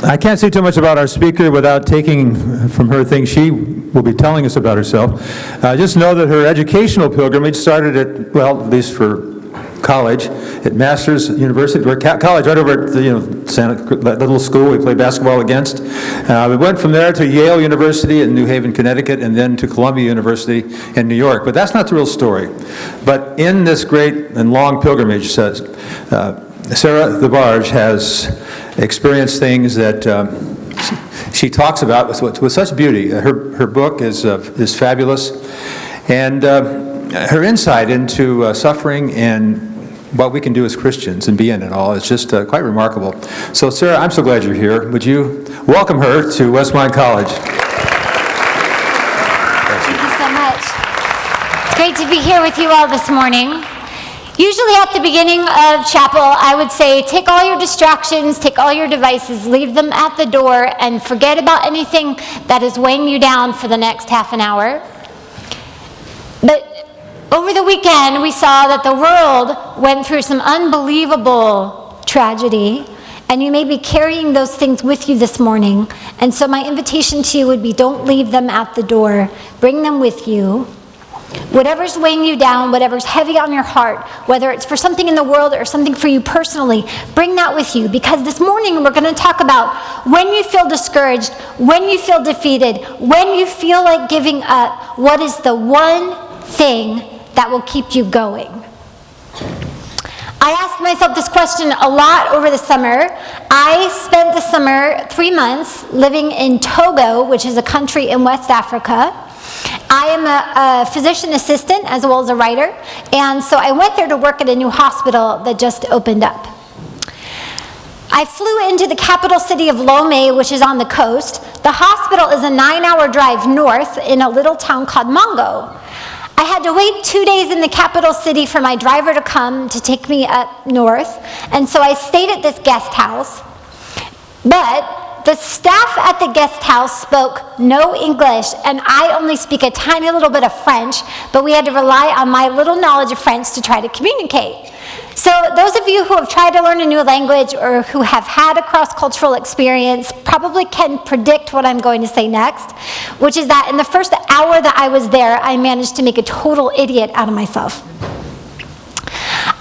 I can't say too much about our speaker without taking from her things she will be telling us about herself. Just know that her educational pilgrimage started at, well, at least for college, at Masters University, or college right over at the, that little school we played basketball against. We went from there to Yale University in New Haven, Connecticut, and then to Columbia University in New York. But that's not the real story. But in this great and long pilgrimage, Sarah Thebarge has experienced things that she talks about with such beauty. Her book is fabulous, and her insight into suffering and what we can do as Christians and be in it all is just quite remarkable. So, Sarah, I'm so glad you're here. Would you welcome her to Westmont College? Thank you so much. It's great to be here with you all this morning. Usually at the beginning of chapel, I would say, take all your distractions, take all your devices, leave them at the door, and forget about anything that is weighing you down for the next half an hour. But over the weekend, we saw that the world went through some unbelievable tragedy, and you may be carrying those things with you this morning. And so my invitation to you would be, don't leave them at the door. Bring them with you. Whatever's weighing you down, whatever's heavy on your heart, whether it's for something in the world or something for you personally, bring that with you, because this morning we're going to talk about when you feel discouraged, when you feel defeated, when you feel like giving up, what is the one thing that will keep you going? I asked myself this question a lot over the summer. I spent the summer 3 months living in Togo, which is a country in West Africa. I am a physician assistant as well as a writer, and so I went there to work at a new hospital that just opened up. I flew into the capital city of Lomé, which is on the coast. The hospital is a 9-hour drive north in a little town called Mongo. I had to wait 2 days in the capital city for my driver to come to take me up north, and so I stayed at this guest house. But the staff at the guest house spoke no English, and I only speak a tiny little bit of French, but we had to rely on my little knowledge of French to try to communicate. So those of you who have tried to learn a new language or who have had a cross-cultural experience probably can predict what I'm going to say next, which is that in the first hour that I was there, I managed to make a total idiot out of myself.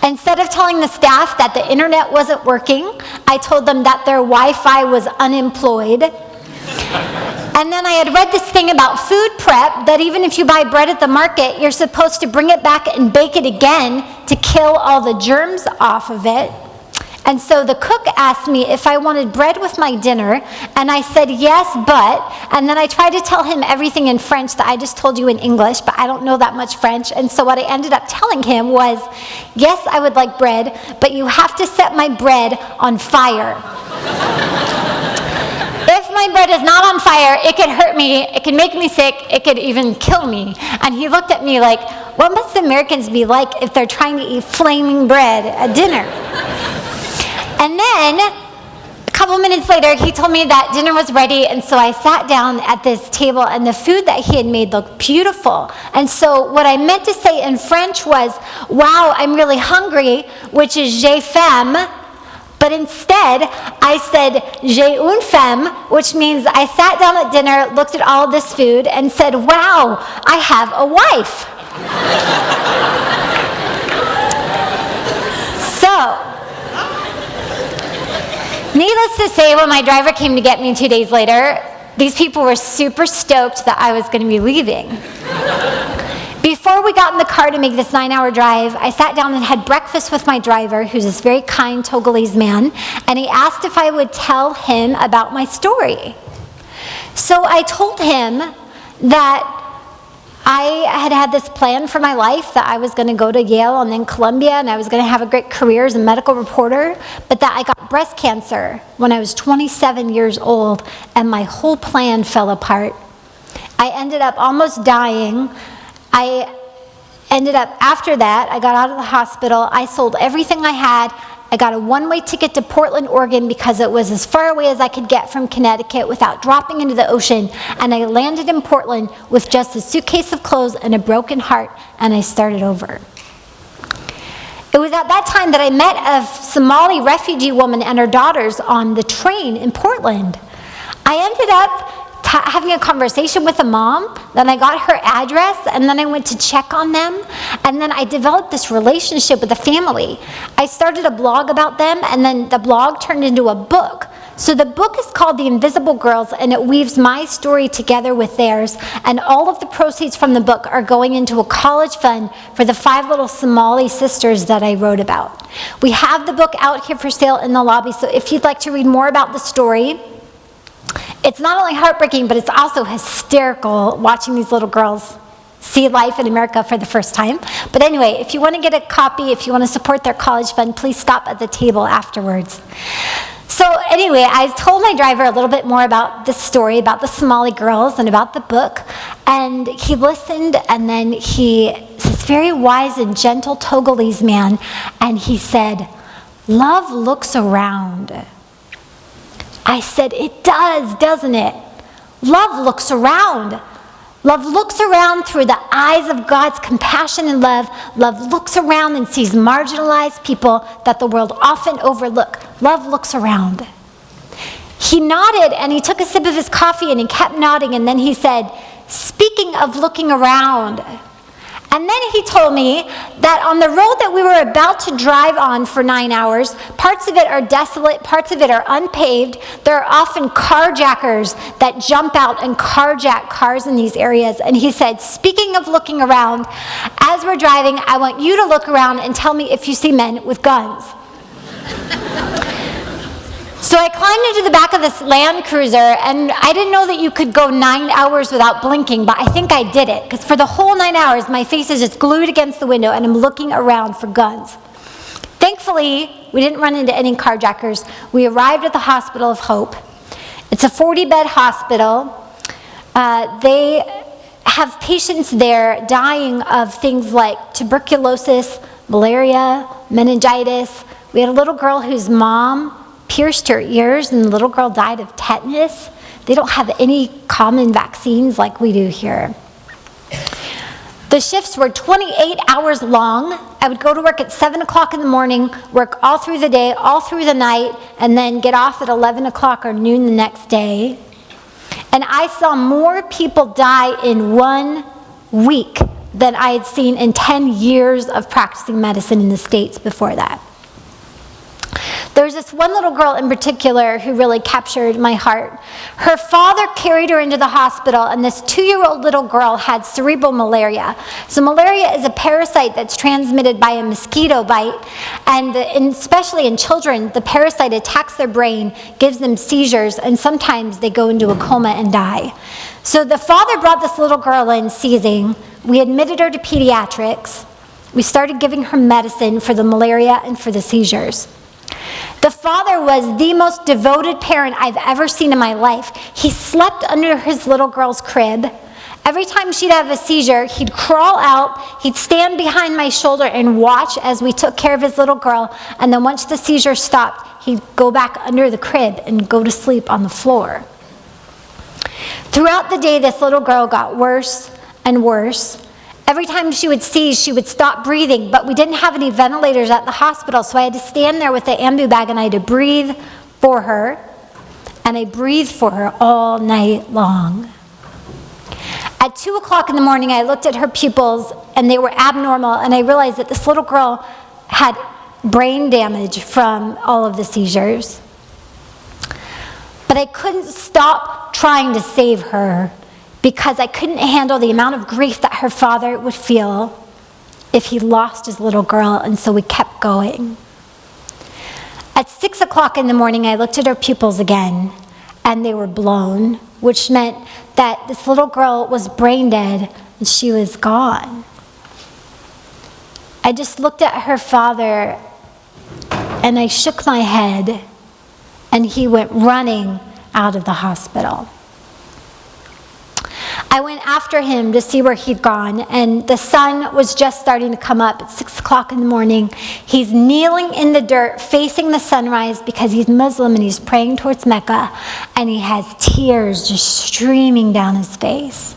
Instead of telling the staff that the internet wasn't working, I told them that their Wi-Fi was unemployed. And then I had read this thing about food prep, that even if you buy bread at the market, you're supposed to bring it back and bake it again to kill all the germs off of it. And so the cook asked me if I wanted bread with my dinner, and I said yes, but, and then I tried to tell him everything in French that I just told you in English, but I don't know that much French, and so what I ended up telling him was, yes, I would like bread, but you have to set my bread on fire. If my bread is not on fire, it could hurt me, it could make me sick, it could even kill me. And he looked at me like, what must Americans be like if they're trying to eat flaming bread at dinner? And then, a couple minutes later, he told me that dinner was ready, and so I sat down at this table, and the food that he had made looked beautiful. And so what I meant to say in French was, wow, I'm really hungry, which is j'ai faim, but instead, I said j'ai une femme, which means I sat down at dinner, looked at all this food, and said, wow, I have a wife. So, needless to say, when my driver came to get me 2 days later, these people were super stoked that I was going to be leaving. Before we got in the car to make this 9-hour drive, I sat down and had breakfast with my driver, who's this very kind Togolese man, and he asked if I would tell him about my story. So I told him that I had had this plan for my life, that I was going to go to Yale and then Columbia, and I was going to have a great career as a medical reporter, but that I got breast cancer when I was 27 years old, and my whole plan fell apart. I ended up almost dying. After that, I got out of the hospital, I sold everything I had, I got a one-way ticket to Portland, Oregon, because it was as far away as I could get from Connecticut without dropping into the ocean, and I landed in Portland with just a suitcase of clothes and a broken heart, and I started over. It It was at that time that I met a Somali refugee woman and her daughters on the train in Portland. I ended up having a conversation with a mom, then I got her address, and then I went to check on them, and then I developed this relationship with the family. I started a blog about them, and then the blog turned into a book. So the book is called The Invisible Girls, and it weaves my story together with theirs, and all of the proceeds from the book are going into a college fund for the 5 little Somali sisters that I wrote about. We have the book out here for sale in the lobby, so if you'd like to read more about the story, it's not only heartbreaking, but it's also hysterical watching these little girls see life in America for the first time. But anyway, if you want to get a copy, if you want to support their college fund, please stop at the table afterwards. So anyway, I told my driver a little bit more about this story, about the Somali girls and about the book, and he listened, and then he's this very wise and gentle Togolese man, and he said, "Love looks around." I said, "It does, doesn't it? Love looks around. Love looks around through the eyes of God's compassion and love. Love looks around and sees marginalized people that the world often overlook. Love looks around." He nodded, and he took a sip of his coffee, and he kept nodding, and then he said, "Speaking of looking around." And then he told me that on the road that we were about to drive on for 9 hours, parts of it are desolate, parts of it are unpaved. There are often carjackers that jump out and carjack cars in these areas. And he said, "Speaking of looking around, as we're driving, I want you to look around and tell me if you see men with guns." So I climbed into the back of this Land Cruiser, and I didn't know that you could go 9 hours without blinking, but I think I did it, because for the whole 9 hours, my face is just glued against the window, and I'm looking around for guns. Thankfully, we didn't run into any carjackers. We arrived at the Hospital of Hope. It's a 40-bed hospital. They have patients there dying of things like tuberculosis, malaria, meningitis. We had a little girl whose mom pierced her ears, and the little girl died of tetanus. They don't have any common vaccines like we do here. The shifts were 28 hours long. I would go to work at 7 o'clock in the morning, work all through the day, all through the night, and then get off at 11 o'clock or noon the next day. And I saw more people die in 1 week than I had seen in 10 years of practicing medicine in the States before that. There was this one little girl in particular who really captured my heart. Her father carried her into the hospital, and this 2-year-old little girl had cerebral malaria. So malaria is a parasite that's transmitted by a mosquito bite, and especially in children, the parasite attacks their brain, gives them seizures, and sometimes they go into a coma and die. So the father brought this little girl in seizing. We admitted her to pediatrics. We started giving her medicine for the malaria and for the seizures. The father was the most devoted parent I've ever seen in my life. He slept under his little girl's crib. Every time she'd have a seizure, he'd crawl out, he'd stand behind my shoulder and watch as we took care of his little girl, and then once the seizure stopped, he'd go back under the crib and go to sleep on the floor. Throughout the day, this little girl got worse and worse. Every time she would seize, she would stop breathing, but we didn't have any ventilators at the hospital, so I had to stand there with the ambu bag, and I had to breathe for her, and I breathed for her all night long. At 2 o'clock in the morning, I looked at her pupils, and they were abnormal, and I realized that this little girl had brain damage from all of the seizures. But I couldn't stop trying to save her, because I couldn't handle the amount of grief that her father would feel if he lost his little girl, and so we kept going. At 6 o'clock in the morning, I looked at her pupils again, and they were blown, which meant that this little girl was brain dead, and she was gone. I just looked at her father, and I shook my head, and he went running out of the hospital. I went after him to see where he'd gone, and the sun was just starting to come up at 6 o'clock in the morning. He's kneeling in the dirt, facing the sunrise, because he's Muslim and he's praying towards Mecca, and he has tears just streaming down his face.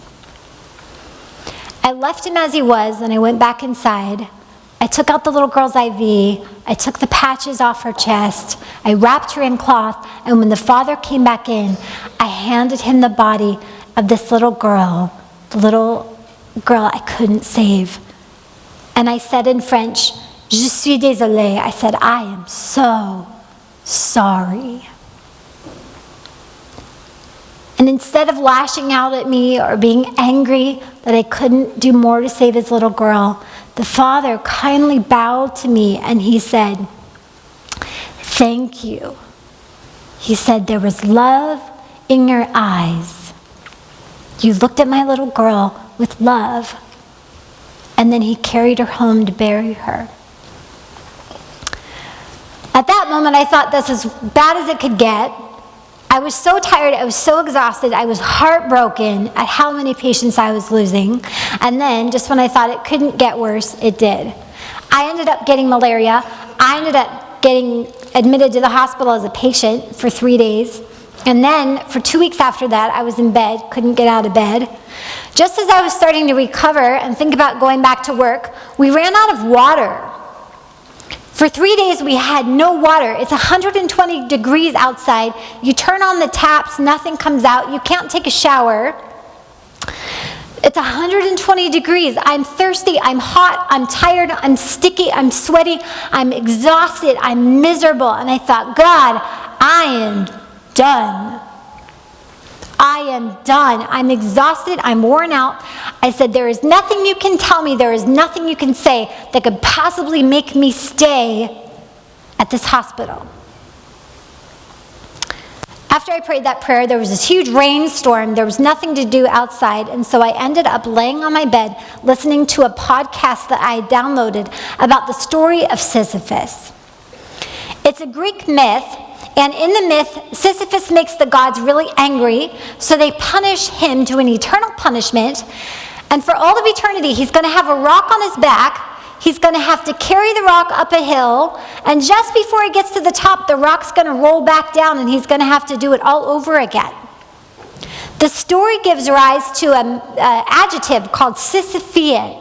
I left him as he was, and I went back inside, I took out the little girl's IV, I took the patches off her chest, I wrapped her in cloth, and when the father came back in, I handed him the body of this little girl, the little girl I couldn't save. And I said in French, "Je suis désolée." I said, "I am so sorry." And instead of lashing out at me or being angry that I couldn't do more to save his little girl, the father kindly bowed to me and he said, "Thank you." He said, "There was love in your eyes. You looked at my little girl with love." And then he carried her home to bury her. At that moment, I thought that's as bad as it could get. I was so tired, I was so exhausted, I was heartbroken at how many patients I was losing. And then, just when I thought it couldn't get worse, it did. I ended up getting malaria. I ended up getting admitted to the hospital as a patient for 3 days. And then, for 2 weeks after that, I was in bed, couldn't get out of bed. Just as I was starting to recover and think about going back to work, we ran out of water. For 3 days, we had no water. It's 120 degrees outside. You turn on the taps, nothing comes out. You can't take a shower. It's 120 degrees. I'm thirsty, I'm hot, I'm tired, I'm sticky, I'm sweaty, I'm exhausted, I'm miserable. And I thought, God, I am done. I am done. I'm exhausted. I'm worn out. I said, there is nothing you can tell me, there is nothing you can say that could possibly make me stay at this hospital. After I prayed that prayer, there was this huge rainstorm. There was nothing to do outside, and so I ended up laying on my bed listening to a podcast that I had downloaded about the story of Sisyphus. It's a Greek myth. And in the myth, Sisyphus makes the gods really angry, so they punish him to an eternal punishment. And for all of eternity, he's going to have a rock on his back. He's going to have to carry the rock up a hill. And just before he gets to the top, the rock's going to roll back down, and he's going to have to do it all over again. The story gives rise to an adjective called Sisyphean.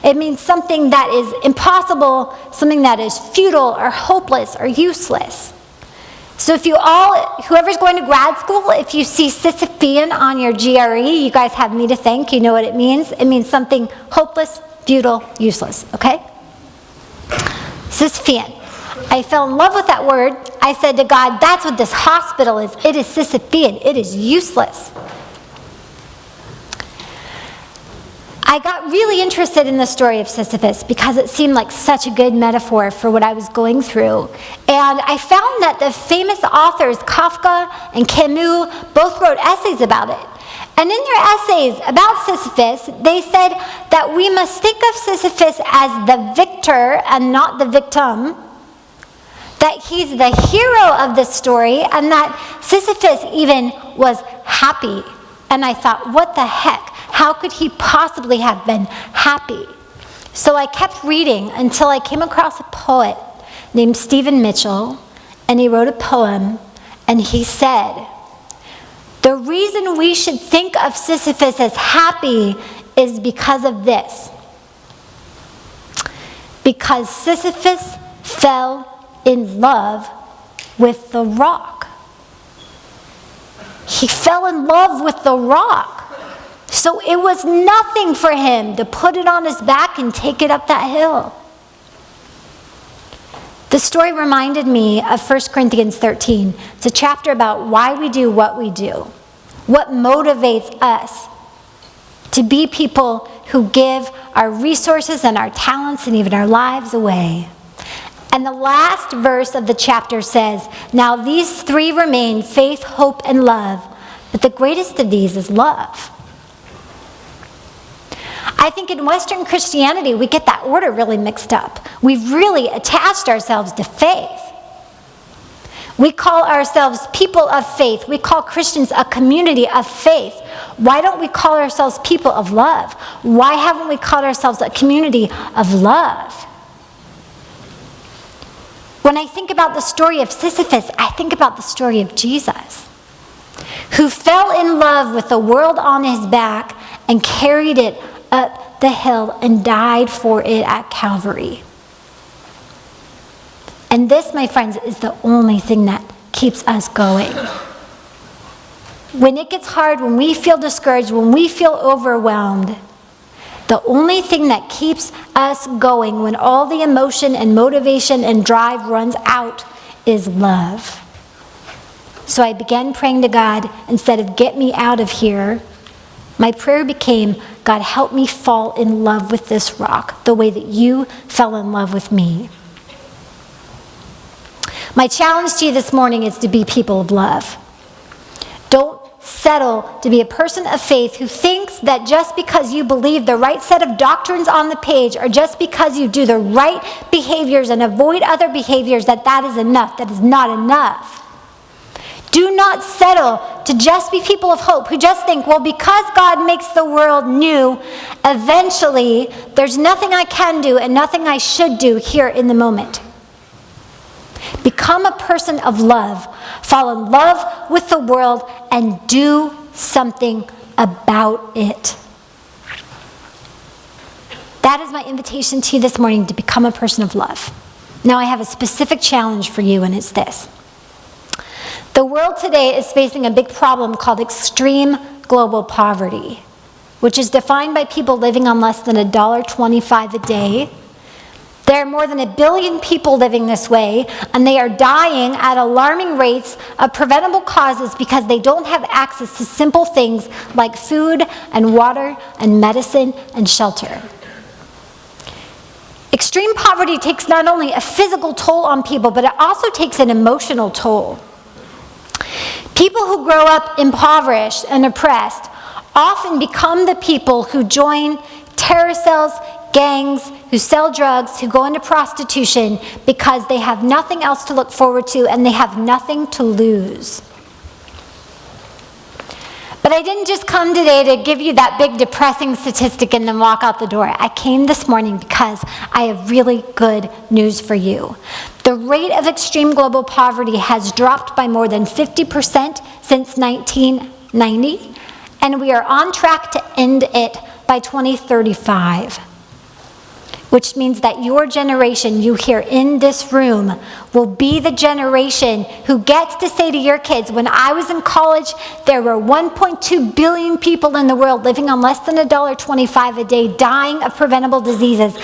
It means something that is impossible, something that is futile or hopeless or useless. So whoever's going to grad school, if you see Sisyphean on your GRE, you guys have me to thank, you know what it means. It means something hopeless, futile, useless, okay? Sisyphean. I fell in love with that word. I said to God, that's what this hospital is. It is Sisyphean. It is useless. I got really interested in the story of Sisyphus because it seemed like such a good metaphor for what I was going through. And I found that the famous authors Kafka and Camus both wrote essays about it. And in their essays about Sisyphus, they said that we must think of Sisyphus as the victor and not the victim, that he's the hero of the story, and that Sisyphus even was happy. And I thought, what the heck? How could he possibly have been happy? So I kept reading until I came across a poet named Stephen Mitchell, and he wrote a poem, and he said, the reason we should think of Sisyphus as happy is because of this. Because Sisyphus fell in love with the rock. He fell in love with the rock. So it was nothing for him to put it on his back and take it up that hill. The story reminded me of 1 Corinthians 13. It's a chapter about why we do what we do. What motivates us to be people who give our resources and our talents and even our lives away. And the last verse of the chapter says, now these three remain, faith, hope, and love. But the greatest of these is love. I think in Western Christianity, we get that order really mixed up. We've really attached ourselves to faith. We call ourselves people of faith. We call Christians a community of faith. Why don't we call ourselves people of love? Why haven't we called ourselves a community of love? When I think about the story of Sisyphus, I think about the story of Jesus, who fell in love with the world on his back and carried it up the hill and died for it at Calvary. And this, my friends, is the only thing that keeps us going. When it gets hard, when we feel discouraged, when we feel overwhelmed, the only thing that keeps us going when all the emotion and motivation and drive runs out is love. So I began praying to God, instead of get me out of here, my prayer became, God, help me fall in love with this rock the way that you fell in love with me. My challenge to you this morning is to be people of love. Don't settle to be a person of faith who thinks that just because you believe the right set of doctrines on the page, or just because you do the right behaviors and avoid other behaviors, that is enough. That is not enough. Do not settle to just be people of hope who just think, well, because God makes the world new, eventually there's nothing I can do and nothing I should do here in the moment. Become a person of love. Fall in love with the world and do something about it. That is my invitation to you this morning, to become a person of love. Now I have a specific challenge for you, and it's this. The world today is facing a big problem called extreme global poverty, which is defined by people living on less than $1.25 a day. There are more than 1 billion people living this way, and they are dying at alarming rates of preventable causes because they don't have access to simple things like food and water and medicine and shelter. Extreme poverty takes not only a physical toll on people, but it also takes an emotional toll. People who grow up impoverished and oppressed often become the people who join terror cells, gangs, who sell drugs, who go into prostitution because they have nothing else to look forward to and they have nothing to lose. But I didn't just come today to give you that big depressing statistic and then walk out the door. I came this morning because I have really good news for you. The rate of extreme global poverty has dropped by more than 50% since 1990, and we are on track to end it by 2035. Which means that your generation, you here in this room, will be the generation who gets to say to your kids, when I was in college, there were 1.2 billion people in the world living on less than $1.25 a day, dying of preventable diseases.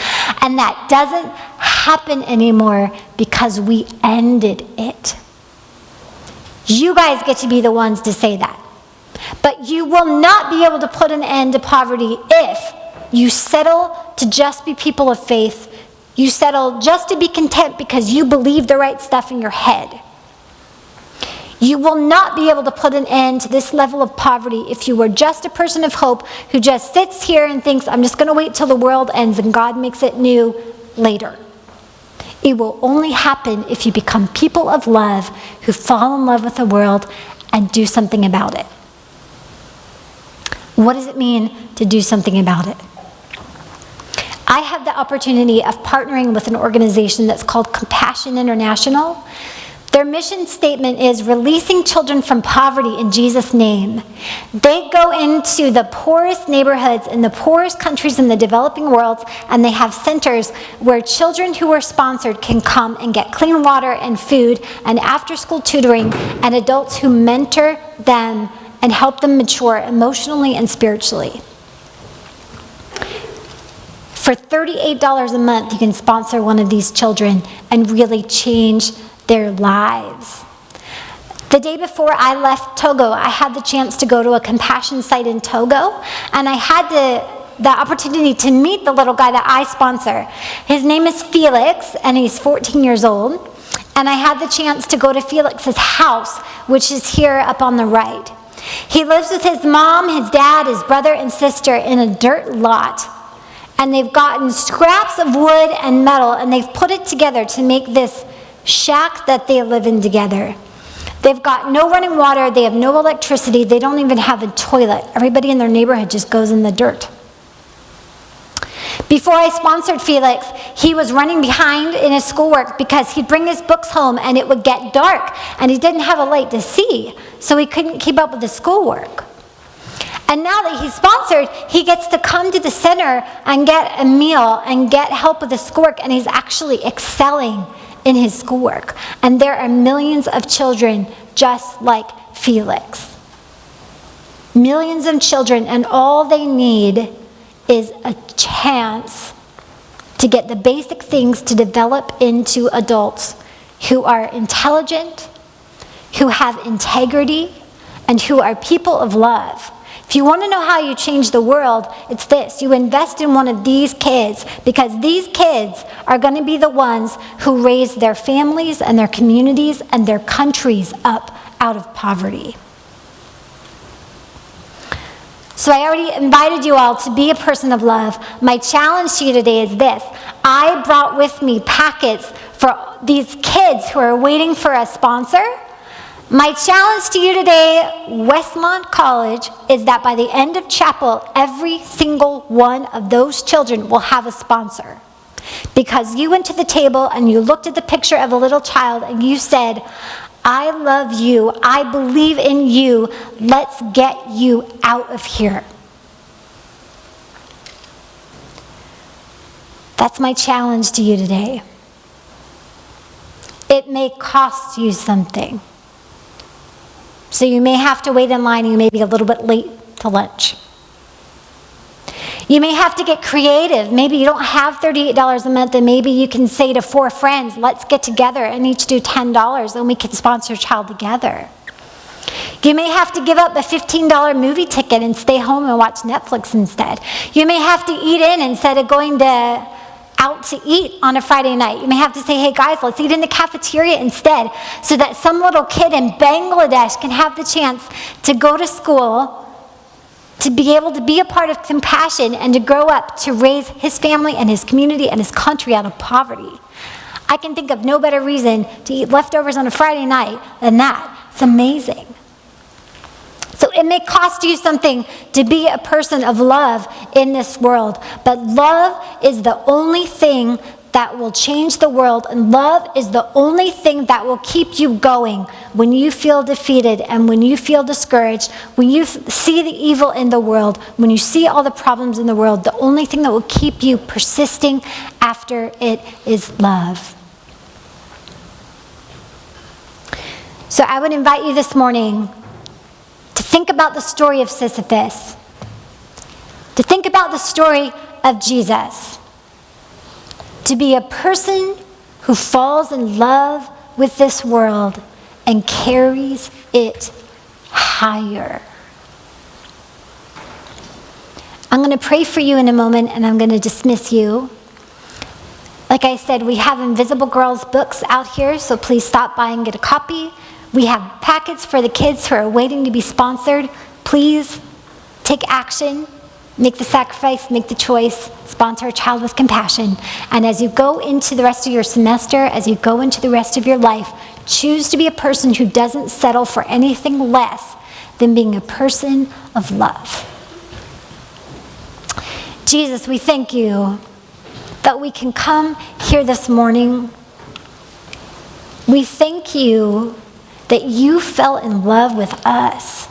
And that doesn't happen anymore because we ended it. You guys get to be the ones to say that. But you will not be able to put an end to poverty if you settle to just be people of faith. You settle just to be content because you believe the right stuff in your head. You will not be able to put an end to this level of poverty if you were just a person of hope who just sits here and thinks, I'm just going to wait till the world ends and God makes it new later. It will only happen if you become people of love who fall in love with the world and do something about it. What does it mean to do something about it? I have the opportunity of partnering with an organization that's called Compassion International. Their mission statement is releasing children from poverty in Jesus' name. They go into the poorest neighborhoods in the poorest countries in the developing world, and they have centers where children who are sponsored can come and get clean water and food and after-school tutoring, and adults who mentor them and help them mature emotionally and spiritually. For $38 a month, you can sponsor one of these children and really change their lives. The day before I left Togo, I had the chance to go to a compassion site in Togo, and I had the opportunity to meet the little guy that I sponsor. His name is Felix, and he's 14 years old. And I had the chance to go to Felix's house, which is here up on the right. He lives with his mom, his dad, his brother, and sister in a dirt lot. And they've gotten scraps of wood and metal, and they've put it together to make this shack that they live in together. They've got no running water, they have no electricity, they don't even have a toilet. Everybody in their neighborhood just goes in the dirt. Before I sponsored Felix, he was running behind in his schoolwork because he'd bring his books home and it would get dark, and he didn't have a light to see, so he couldn't keep up with his schoolwork. And now that he's sponsored, he gets to come to the center and get a meal and get help with his schoolwork, and he's actually excelling in his schoolwork. And there are millions of children just like Felix. Millions of children, and all they need is a chance to get the basic things to develop into adults who are intelligent, who have integrity, and who are people of love. If you want to know how you change the world, it's this. You invest in one of these kids, because these kids are going to be the ones who raise their families and their communities and their countries up out of poverty. So I already invited you all to be a person of love. My challenge to you today is this. I brought with me packets for these kids who are waiting for a sponsor. My challenge to you today, Westmont College, is that by the end of chapel, every single one of those children will have a sponsor. Because you went to the table and you looked at the picture of a little child and you said, I love you, I believe in you, let's get you out of here. That's my challenge to you today. It may cost you something. So you may have to wait in line, and you may be a little bit late to lunch. You may have to get creative. Maybe you don't have $38 a month, and maybe you can say to 4 friends, let's get together and each do $10, and we can sponsor a child together. You may have to give up a $15 movie ticket and stay home and watch Netflix instead. You may have to eat in instead of going out to eat on a Friday night. You may have to say, hey guys, let's eat in the cafeteria instead, so that some little kid in Bangladesh can have the chance to go to school, to be able to be a part of compassion, and to grow up to raise his family and his community and his country out of poverty. I can think of no better reason to eat leftovers on a Friday night than that. It's amazing. So it may cost you something to be a person of love in this world, but love is the only thing that will change the world, and love is the only thing that will keep you going when you feel defeated and when you feel discouraged, when you see the evil in the world, when you see all the problems in the world. The only thing that will keep you persisting after it is love. So I would invite you this morning to think about the story of Sisyphus, to think about the story of Jesus, to be a person who falls in love with this world and carries it higher. I'm going to pray for you in a moment, and I'm going to dismiss you. Like I said, we have Invisible Girls books out here, so please stop by and get a copy. We have packets for the kids who are waiting to be sponsored. Please take action, make the sacrifice, make the choice, sponsor a child with compassion. And as you go into the rest of your semester, as you go into the rest of your life, choose to be a person who doesn't settle for anything less than being a person of love. Jesus, we thank you that we can come here this morning. We thank you that you fell in love with us,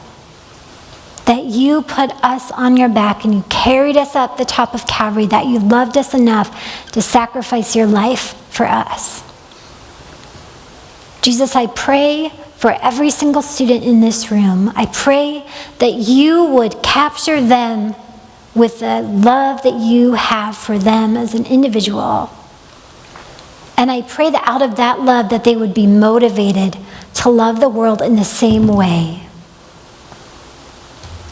that you put us on your back and you carried us up the top of Calvary, that you loved us enough to sacrifice your life for us. Jesus, I pray for every single student in this room. I pray that you would capture them with the love that you have for them as an individual. And I pray that out of that love that they would be motivated to love the world in the same way.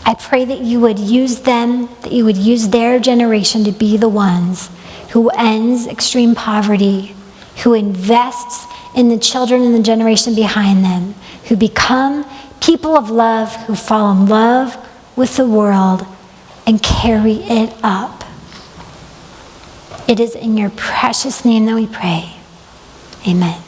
I pray that you would use them, that you would use their generation to be the ones who ends extreme poverty, who invests in the children and the generation behind them, who become people of love, who fall in love with the world and carry it up. It is in your precious name that we pray. Amen.